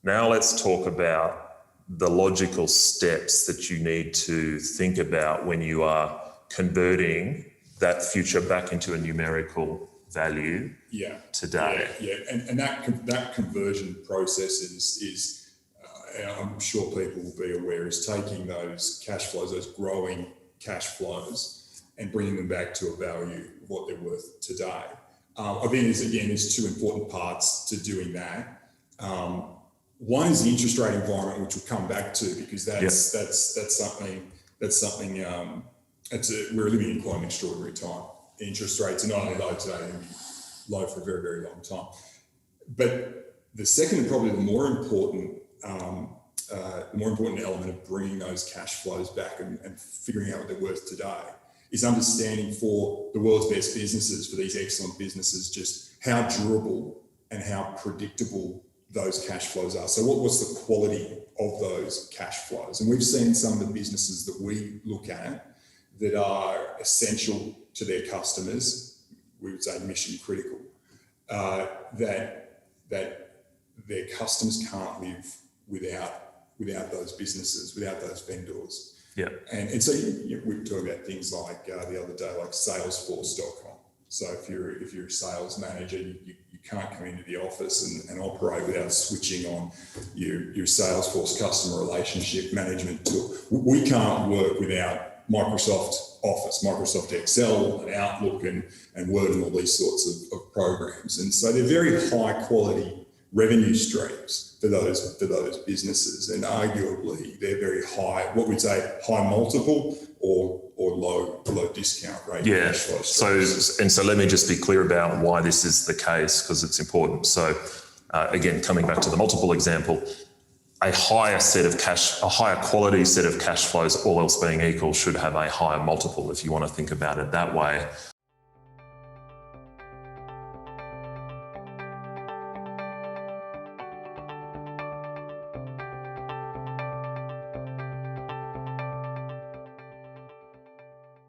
Now let's talk about the logical steps that you need to think about when you are converting that future back into a numerical value today. And that conversion process is I'm sure people will be aware, is taking those cash flows, those growing cash flows, and bringing them back to a value of what they're worth today. I think there's two important parts to doing that. One is the interest rate environment, which we'll come back to, because that's something we're living in quite an extraordinary time. Interest rates are not only low today, they're going to be low for a very, very long time. But the second and probably the more important element of bringing those cash flows back and figuring out what they're worth today is understanding for the world's best businesses, for these excellent businesses, just how durable and how predictable those cash flows are. So what's the quality of those cash flows? And we've seen some of the businesses that we look at that are essential to their customers, we would say mission critical, that their customers can't live without those businesses, without those vendors. Yeah. And so we were talking about things like the other day, like Salesforce.com. So if you're a sales manager, you can't come into the office and operate without switching on your Salesforce customer relationship management tool. We can't work without Microsoft Office, Microsoft Excel and Outlook and Word and all these sorts of programs. And so they're very high quality revenue streams for those businesses, and arguably they're very high, what we'd say high multiple or low discount rate. Yeah. So let me just be clear about why this is the case, because it's important. So again, coming back to the multiple example, a higher quality set of cash flows, all else being equal, should have a higher multiple, if you want to think about it that way.